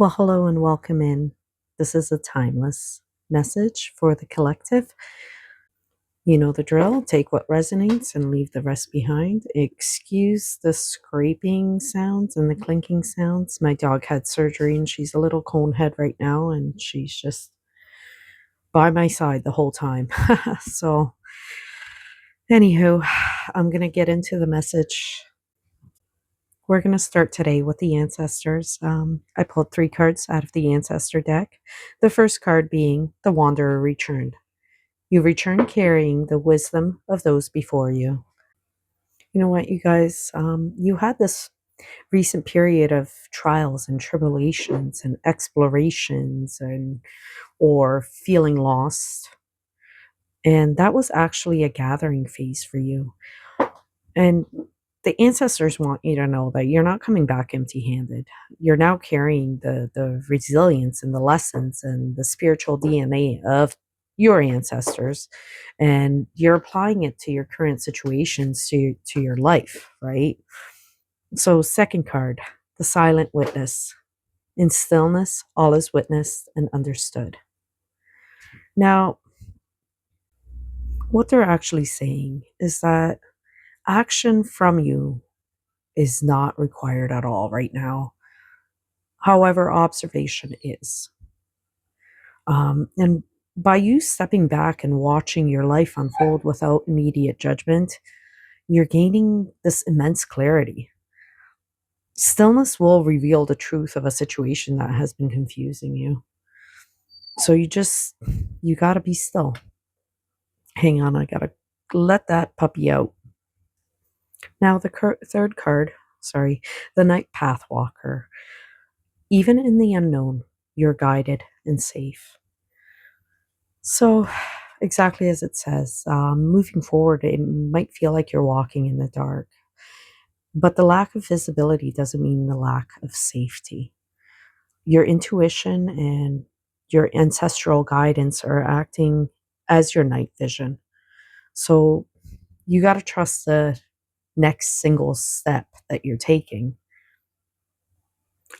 Well, hello and welcome in. This is a timeless message for the collective. You know the drill. Take what resonates and leave the rest behind. Excuse the scraping sounds and the clinking sounds. My dog had surgery and she's a little cone head right now, and she's just by my side the whole time. So, anywho, I'm going to get into the message. We're going to start today with the ancestors. I pulled 3 cards out of the ancestor deck. The first card being the Wanderer Returned. You return carrying the wisdom of those before you. You know what, you guys? You had this recent period of trials and tribulations and explorations and or feeling lost. And that was actually a gathering phase for you. And the ancestors want you to know that you're not coming back empty-handed. You're now carrying the resilience and the lessons and the spiritual DNA of your ancestors, and you're applying it to your current situations, to your life, right? So, second card, the silent witness. In stillness, all is witnessed and understood. Now, what they're actually saying is that action from you is not required at all right now. However, observation is. And by you stepping back and watching your life unfold without immediate judgment, you're gaining this immense clarity. Stillness will reveal the truth of a situation that has been confusing you. So you got to be still. Hang on, I got to let that puppy out. Now, the third card, the Night Pathwalker. Even in the unknown, you're guided and safe. So, exactly as it says, moving forward, it might feel like you're walking in the dark, but the lack of visibility doesn't mean the lack of safety. Your intuition and your ancestral guidance are acting as your night vision. So, you got to trust the next single step that you're taking.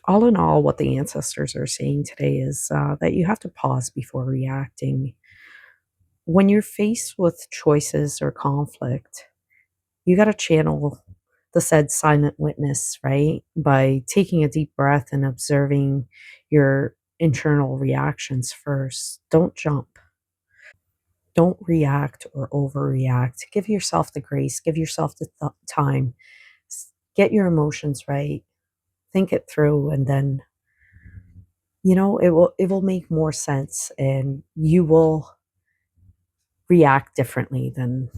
All in all, what the ancestors are saying today is that you have to pause before reacting. When you're faced with choices or conflict, you got to channel the said silent witness, right? By taking a deep breath and observing your internal reactions first. Don't jump. Don't react or overreact. Give yourself the grace, give yourself the time. Get your emotions right. Think it through, and then it will make more sense, and you will react differently than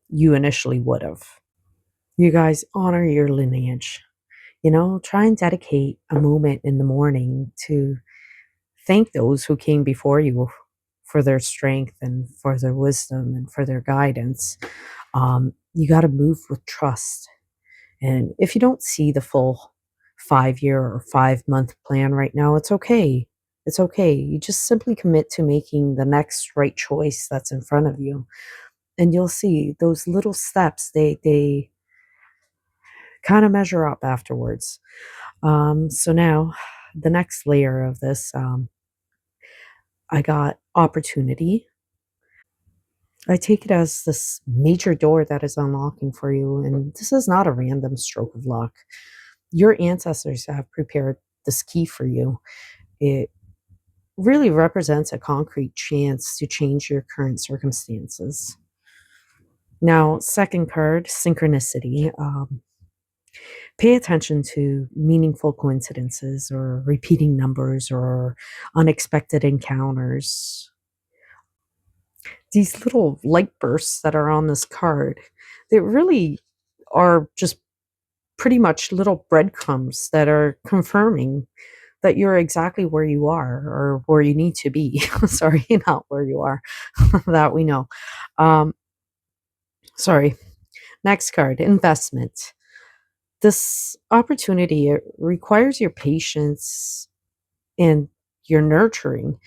you initially would have. You guys, honor your lineage. Try and dedicate a moment in the morning to thank those who came before you for their strength and for their wisdom and for their guidance. You got to move with trust. And if you don't see the full 5-year or 5-month plan right now, it's okay. It's okay. You just simply commit to making the next right choice that's in front of you. And you'll see those little steps, they kind of measure up afterwards. So now the next layer of this, I got opportunity. I take it as this major door that is unlocking for you, and this is not a random stroke of luck. Your ancestors have prepared this key for you. It really represents a concrete chance to change your current circumstances. Now, second card, synchronicity. Pay attention to meaningful coincidences or repeating numbers or unexpected encounters. These little light bursts that are on this card, they really are just pretty much little breadcrumbs that are confirming that you're exactly where you are or where you need to be. Sorry, not where you are. That we know. Um, sorry. Next card, investment. This opportunity, it requires your patience and your nurturing.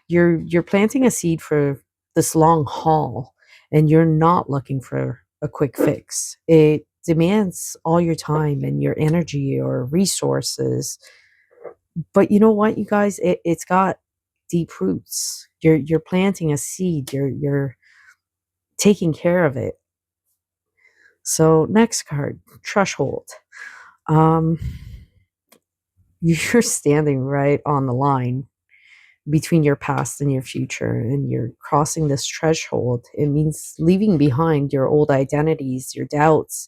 You're planting a seed for this long haul, and you're not looking for a quick fix. It demands all your time and your energy or resources. But you know what, you guys? It's got deep roots. You're planting a seed. You're taking care of it. So next card, threshold. Um, you're standing right on the line between your past and your future, and you're crossing this threshold. It means leaving behind your old identities, your doubts,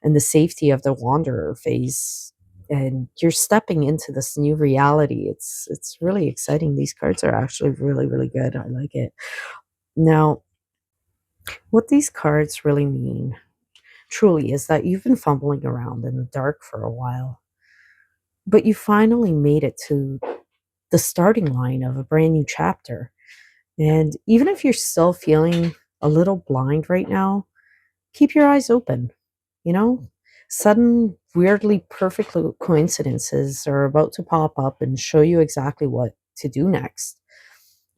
and the safety of the wanderer phase. And you're stepping into this new reality. It's really exciting. These cards are actually really, really good. I like it. Now, what these cards really mean truly is that you've been fumbling around in the dark for a while, but you finally made it to the starting line of a brand new chapter. And even if you're still feeling a little blind right now, keep your eyes open. You know, sudden, weirdly perfect coincidences are about to pop up and show you exactly what to do next.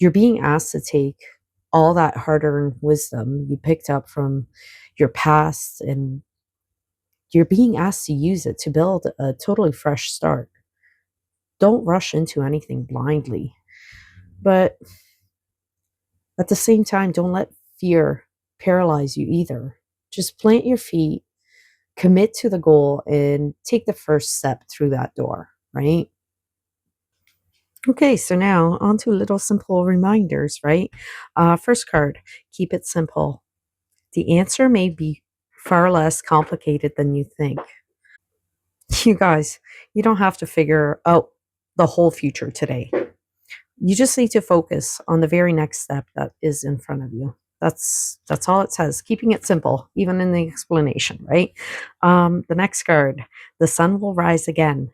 You're being asked to take all that hard earned wisdom you picked up from your past, and you're being asked to use it to build a totally fresh start. Don't rush into anything blindly, but at the same time, don't let fear paralyze you either. Just plant your feet, commit to the goal, and take the first step through that door, right? Okay, so now on to little simple reminders, right? First card, keep it simple. The answer may be far less complicated than you think. You guys, you don't have to figure out the whole future today. You just need to focus on the very next step that is in front of you. That's all it says. Keeping it simple, even in the explanation, right? The next card, the sun will rise again.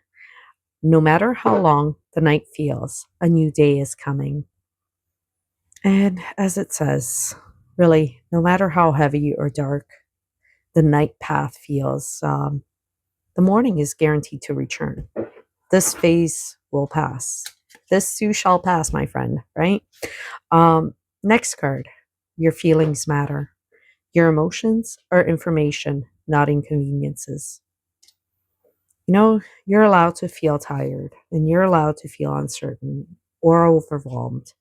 No matter how long the night feels, a new day is coming. And as it says, really, no matter how heavy or dark the night path feels, the morning is guaranteed to return. This phase will pass. This too shall pass, my friend, right? Next card, your feelings matter. Your emotions are information, not inconveniences. You know, you're allowed to feel tired, and you're allowed to feel uncertain or overwhelmed.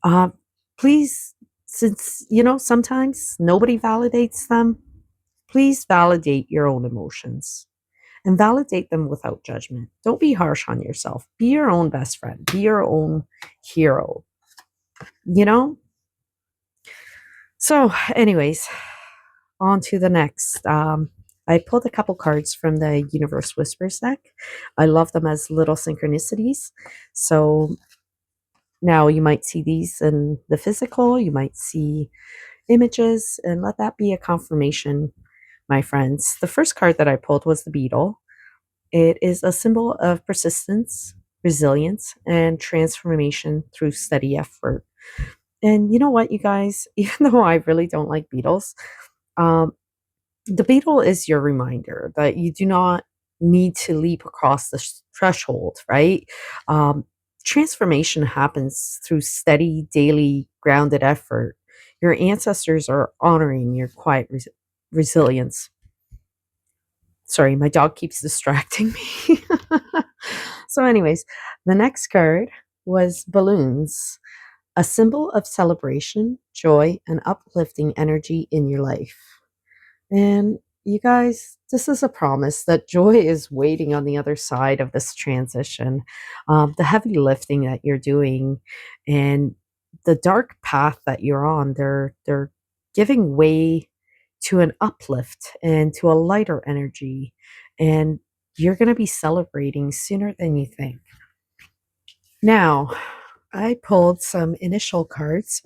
Uh, please, since, sometimes nobody validates them, please validate your own emotions and validate them without judgment. Don't be harsh on yourself. Be your own best friend, be your own hero, you know? So, anyways, on to the next. I pulled a couple cards from the Universe Whispers deck. I love them as little synchronicities. So now you might see these in the physical, you might see images, and let that be a confirmation, my friends. The first card that I pulled was the beetle. It is a symbol of persistence, resilience, and transformation through steady effort. And you know what, you guys, even though I really don't like beetles, um, the beetle is your reminder that you do not need to leap across the threshold, right? Um, Transformation happens through steady, daily, grounded effort. Your ancestors are honoring your quiet resilience. Sorry, my dog keeps distracting me. So, anyways, the next card was balloons, a symbol of celebration, joy, and uplifting energy in your life. And you guys, this is a promise that joy is waiting on the other side of this transition. The heavy lifting that you're doing and the dark path that you're on, they're giving way to an uplift and to a lighter energy. And you're going to be celebrating sooner than you think. Now, I pulled some initial cards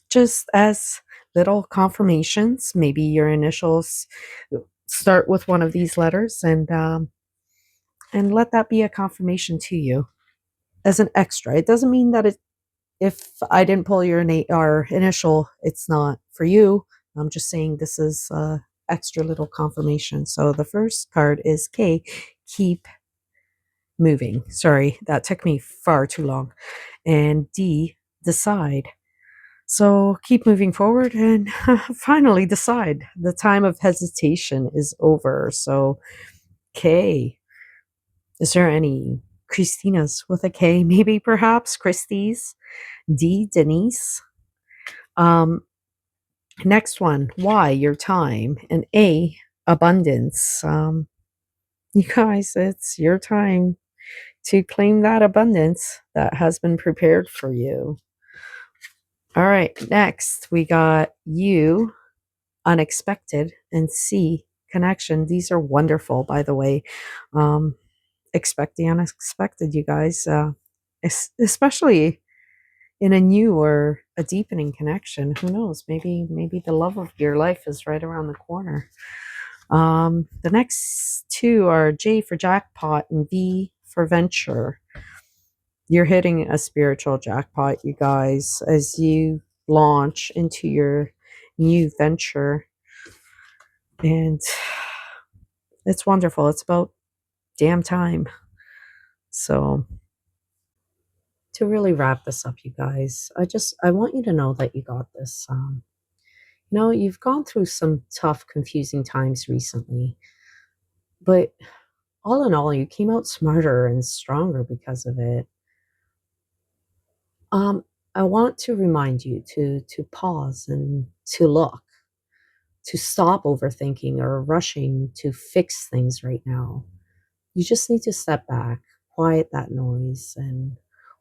just as little confirmations. Maybe your initials start with one of these letters, and let that be a confirmation to you as an extra. It doesn't mean that if I didn't pull your or initial, it's not for you. I'm just saying this is extra little confirmation. So the first card is K. Keep moving. Sorry, that took me far too long. And D. Decide. So keep moving forward and finally decide. The time of hesitation is over. So, Kay, is there any Christina's with a K, maybe perhaps Christie's. D, Denise. Um, Next one, Y, your time. And A, abundance. You guys, it's your time to claim that abundance that has been prepared for you. All right, next we got U, unexpected, and C, connection. These are wonderful, by the way. Expect the unexpected, you guys, especially in a new or a deepening connection. Who knows? Maybe the love of your life is right around the corner. The next two are J for jackpot and V for venture. You're hitting a spiritual jackpot, you guys, as you launch into your new venture. And it's wonderful. It's about damn time. So to really wrap this up, you guys, I want you to know that you got this. You've gone through some tough, confusing times recently, but all in all, you came out smarter and stronger because of it. Um, I want to remind you to pause and to look, to stop overthinking or rushing to fix things right now. You just need to step back, quiet that noise, and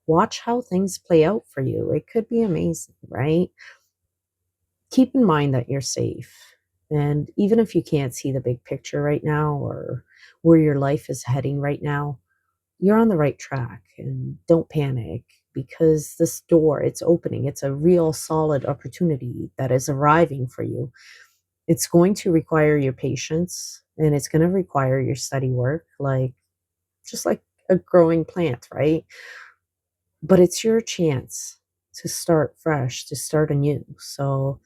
watch how things play out for you. It could be amazing, right? Keep in mind that you're safe. And even if you can't see the big picture right now or where your life is heading right now, you're on the right track, and don't panic because this door, it's opening. It's a real solid opportunity that is arriving for you. It's going to require your patience, and it's going to require your steady work, like just like a growing plant, right? But it's your chance to start fresh, to start anew. So,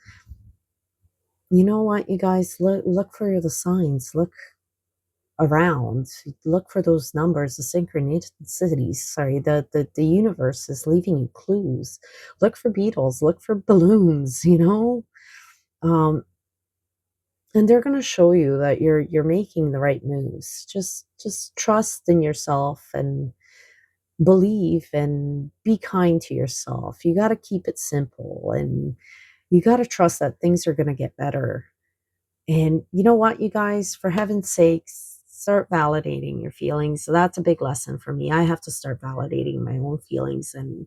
you know what, you guys, look for the signs, look around, look for those numbers, the synchronicities. Sorry, the universe is leaving you clues. Look for beetles, look for balloons, um and they're going to show you that you're making the right moves. Just trust in yourself and believe and be kind to yourself. You got to keep it simple, and you got to trust that things are going to get better. And you know what, you guys, for heaven's sakes, start validating your feelings. So that's a big lesson for me. I have to start validating my own feelings and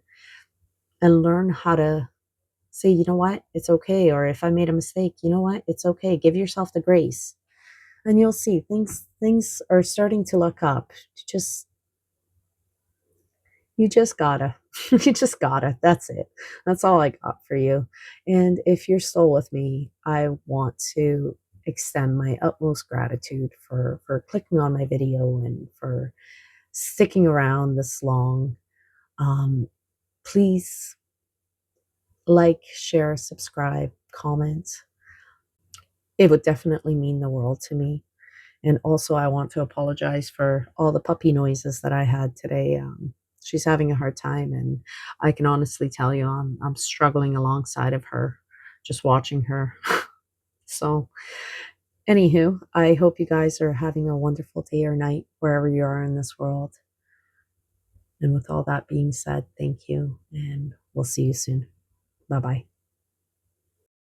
learn how to say, you know what, it's okay. Or if I made a mistake, you know what, it's okay. Give yourself the grace. And you'll see things are starting to look up. Just you just gotta. You just gotta. That's it. That's all I got for you. And if you're still with me, I want to extend my utmost gratitude for clicking on my video and for sticking around this long. Please like, share, subscribe, comment. It would definitely mean the world to me. And also, I want to apologize for all the puppy noises that I had today. She's having a hard time, and I can honestly tell you, I'm struggling alongside of her, just watching her. So, anywho, I hope you guys are having a wonderful day or night wherever you are in this world. And with all that being said, thank you, and we'll see you soon. Bye bye.